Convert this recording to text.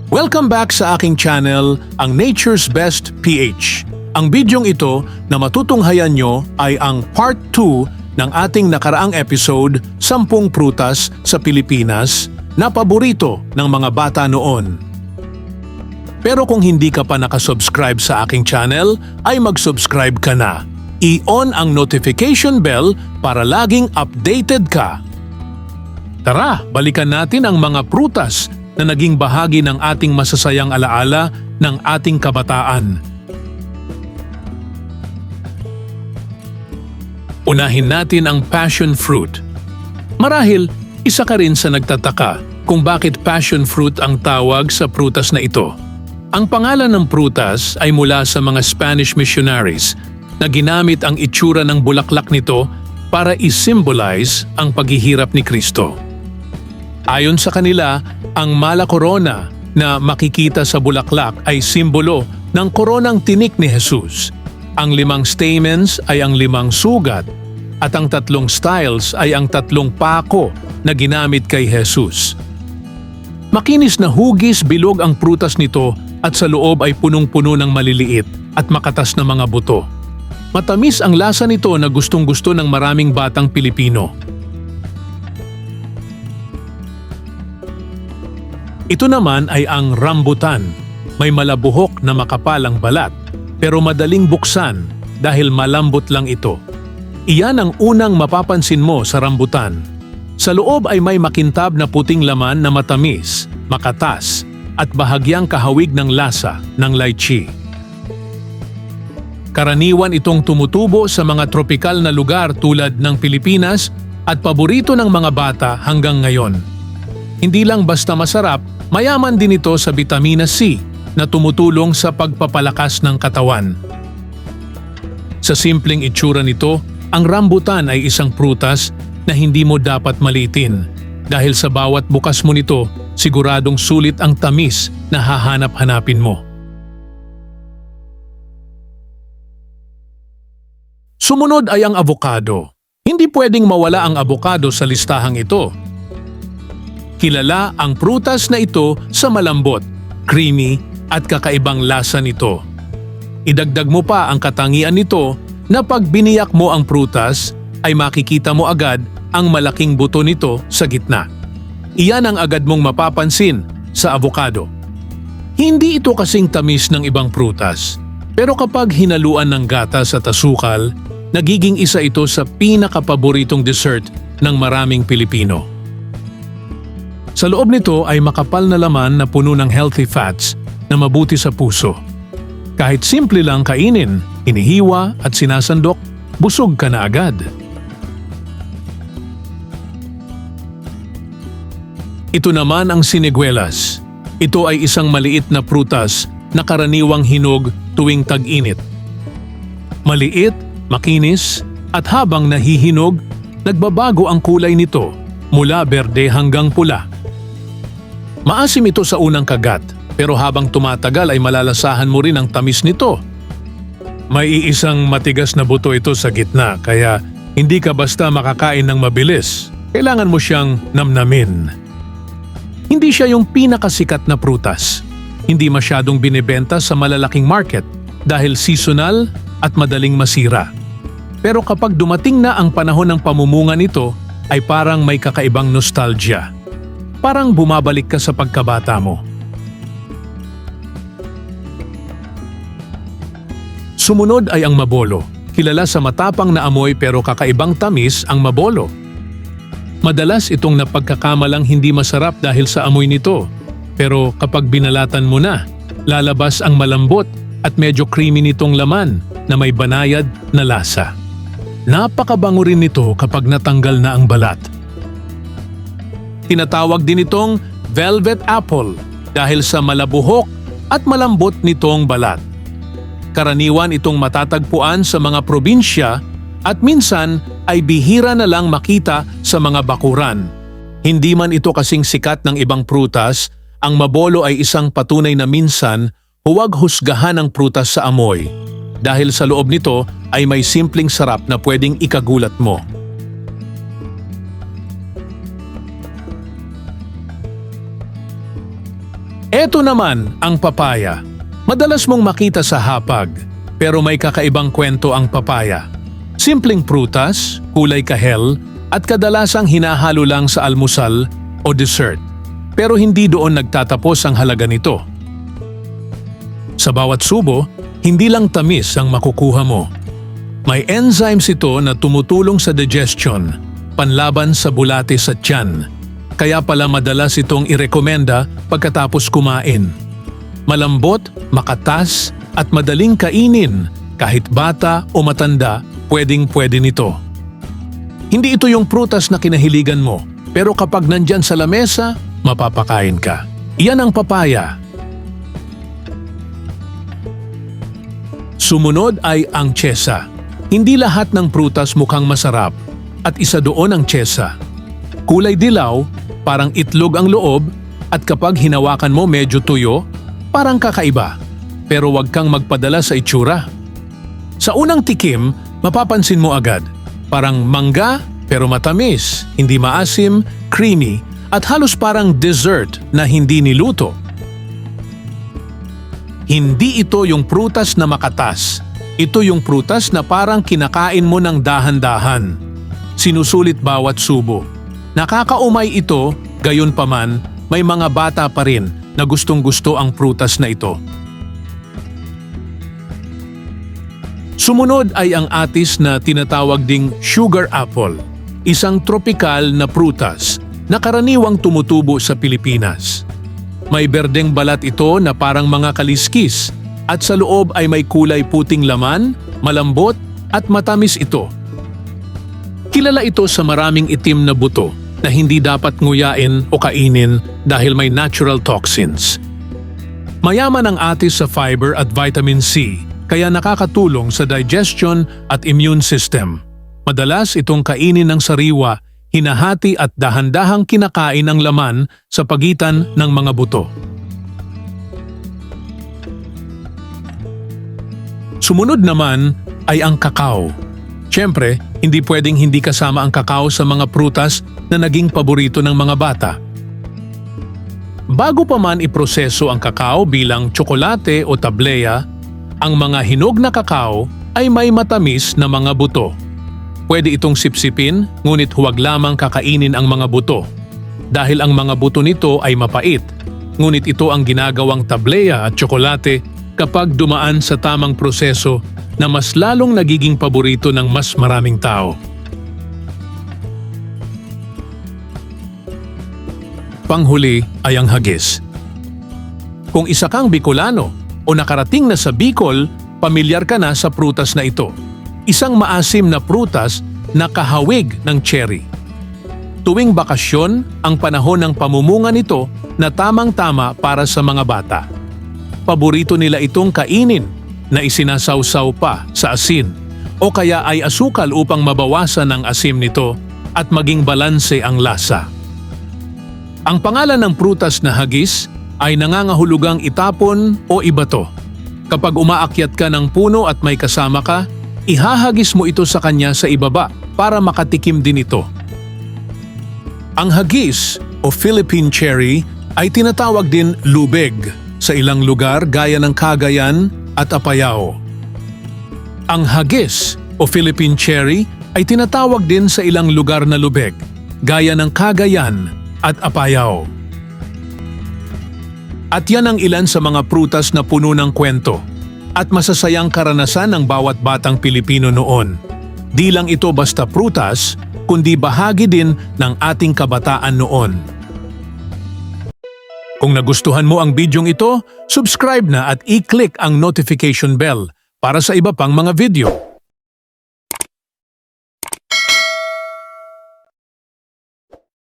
Welcome back sa aking channel, ang Nature's Best PH. Ang bidyong ito na matutunghayan nyo ay ang part 2 ng ating nakaraang episode, 10 prutas sa Pilipinas na paborito ng mga bata noon. Pero kung hindi ka pa nakasubscribe sa aking channel, ay mag-subscribe ka na. I-on ang notification bell para laging updated ka. Tara, balikan natin ang mga prutas na naging bahagi ng ating masasayang alaala ng ating kabataan. Unahin natin ang passion fruit. Marahil, isa ka rin sa nagtataka kung bakit passion fruit ang tawag sa prutas na ito. Ang pangalan ng prutas ay mula sa mga Spanish missionaries na ginamit ang itsura ng bulaklak nito para i-symbolize ang paghihirap ni Kristo. Ayon sa kanila, ang mala corona na makikita sa bulaklak ay simbolo ng koronang tinik ni Jesus. Ang 5 stamens ay ang 5 sugat at ang 3 styles ay ang 3 pako na ginamit kay Jesus. Makinis na hugis bilog ang prutas nito at sa loob ay punong-puno ng maliliit at makatas na mga buto. Matamis ang lasa nito na gustong-gusto ng maraming batang Pilipino. Ito naman ay ang rambutan. May malabuhok na makapalang balat, pero madaling buksan dahil malambot lang ito. Iyan ang unang mapapansin mo sa rambutan. Sa loob ay may makintab na puting laman na matamis, makatas, at bahagyang kahawig ng lasa ng lychee. Karaniwan itong tumutubo sa mga tropikal na lugar tulad ng Pilipinas at paborito ng mga bata hanggang ngayon. Hindi lang basta masarap, mayaman din ito sa vitamina C na tumutulong sa pagpapalakas ng katawan. Sa simpleng itsura nito, ang rambutan ay isang prutas na hindi mo dapat maliitin dahil sa bawat bukas mo nito, siguradong sulit ang tamis na hahanap-hanapin mo. Sumunod ay ang avocado. Hindi pwedeng mawala ang avocado sa listahang ito. Kilala ang prutas na ito sa malambot, creamy at kakaibang lasa nito. Idagdag mo pa ang katangian nito na pag biniyak mo ang prutas ay makikita mo agad ang malaking buto nito sa gitna. Iyan ang agad mong mapapansin sa avocado. Hindi ito kasing tamis ng ibang prutas, pero kapag hinaluan ng gatas at asukal, nagiging isa ito sa pinakapaboritong dessert ng maraming Pilipino. Sa loob nito ay makapal na laman na puno ng healthy fats na mabuti sa puso. Kahit simple lang kainin, inihiwa at sinasandok, busog ka na agad. Ito naman ang siniguelas. Ito ay isang maliit na prutas na karaniwang hinog tuwing tag-init. Maliit, makinis, at habang nahihinog, nagbabago ang kulay nito mula berde hanggang pula. Maasim ito sa unang kagat, pero habang tumatagal ay malalasahan mo rin ang tamis nito. May iisang matigas na buto ito sa gitna, kaya hindi ka basta makakain ng mabilis. Kailangan mo siyang namnamin. Hindi siya yung pinakasikat na prutas. Hindi masyadong binibenta sa malalaking market dahil seasonal at madaling masira. Pero kapag dumating na ang panahon ng pamumunga nito, ay parang may kakaibang nostalgia. Parang bumabalik ka sa pagkabata mo. Sumunod ay ang mabolo. Kilala sa matapang na amoy pero kakaibang tamis ang mabolo. Madalas itong napagkakamalang hindi masarap dahil sa amoy nito. Pero kapag binalatan mo na, lalabas ang malambot at medyo creamy nitong laman na may banayad na lasa. Napakabango rin nito kapag natanggal na ang balat. Tinatawag din itong velvet apple dahil sa malabuhok at malambot nitong balat. Karaniwan itong matatagpuan sa mga probinsya at minsan ay bihira na lang makita sa mga bakuran. Hindi man ito kasing sikat ng ibang prutas, ang mabolo ay isang patunay na minsan huwag husgahan ang prutas sa amoy. Dahil sa loob nito ay may simpleng sarap na pwedeng ikagulat mo. Eto naman ang papaya. Madalas mong makita sa hapag, pero may kakaibang kwento ang papaya. Simpleng prutas, kulay kahel, at kadalasang hinahalo lang sa almusal o dessert. Pero hindi doon nagtatapos ang halaga nito. Sa bawat subo, hindi lang tamis ang makukuha mo. May enzymes ito na tumutulong sa digestion, panlaban sa bulate sa tiyan. Kaya pala madalas itong irekomenda pagkatapos kumain. Malambot, makatas, at madaling kainin, kahit bata o matanda, pwedeng-pwede nito. Hindi ito yung prutas na kinahiligan mo, pero kapag nandyan sa lamesa, mapapakain ka. Iyan ang papaya. Sumunod ay ang tiyesa. Hindi lahat ng prutas mukhang masarap, at isa doon ang tiyesa. Kulay dilaw, parang itlog ang loob, at kapag hinawakan mo medyo tuyo, parang kakaiba. Pero huwag kang magpadala sa itsura. Sa unang tikim, mapapansin mo agad, parang mangga pero matamis, hindi maasim, creamy, at halos parang dessert na hindi niluto. Hindi ito yung prutas na makatas. Ito yung prutas na parang kinakain mo ng dahan-dahan. Sinusulit bawat subo. Nakakaumay ito, gayon paman, may mga bata pa rin na gustong-gusto ang prutas na ito. Sumunod ay ang atis na tinatawag ding sugar apple, isang tropikal na prutas na karaniwang tumutubo sa Pilipinas. May berdeng balat ito na parang mga kaliskis at sa loob ay may kulay puting laman, malambot at matamis ito. Kilala ito sa maraming itim na buto na hindi dapat nguyain o kainin dahil may natural toxins. Mayaman ang atis sa fiber at vitamin C, kaya nakakatulong sa digestion at immune system. Madalas itong kainin ng sariwa, hinahati at dahan-dahang kinakain ang laman sa pagitan ng mga buto. Sumunod naman ay ang kakao. Siyempre, hindi pwedeng hindi kasama ang kakao sa mga prutas na naging paborito ng mga bata. Bago pa man iproseso ang kakao bilang tsokolate o tableya, ang mga hinog na kakao ay may matamis na mga buto. Pwede itong sipsipin, ngunit huwag lamang kakainin ang mga buto. Dahil ang mga buto nito ay mapait, ngunit ito ang ginagawang tableya at tsokolate kapag dumaan sa tamang proseso na mas lalong nagiging paborito ng mas maraming tao. Panghuli ay ang hagis. Kung isa kang Bicolano o nakarating na sa Bicol, pamilyar ka na sa prutas na ito. Isang maasim na prutas na kahawig ng cherry. Tuwing bakasyon, ang panahon ng pamumunga nito na tamang-tama para sa mga bata. Paborito nila itong kainin na isinasawsaw pa sa asin o kaya ay asukal upang mabawasan ang asim nito at maging balanse ang lasa. Ang pangalan ng prutas na hagis ay nangangahulugang itapon o ibato. Kapag umaakyat ka ng puno at may kasama ka, ihahagis mo ito sa kanya sa ibaba para makatikim din ito. Ang hagis o Philippine cherry ay tinatawag din lubeg sa ilang lugar gaya ng Cagayan at Apayao. Ang hagis o Philippine cherry ay tinatawag din sa ilang lugar na lubeg gaya ng Cagayan at Apayao. At yan ang ilan sa mga prutas na puno ng kwento at masasayang karanasan ng bawat batang Pilipino noon. Di lang ito basta prutas, kundi bahagi din ng ating kabataan noon. Kung nagustuhan mo ang bidyong ito, subscribe na at i-click ang notification bell para sa iba pang mga video.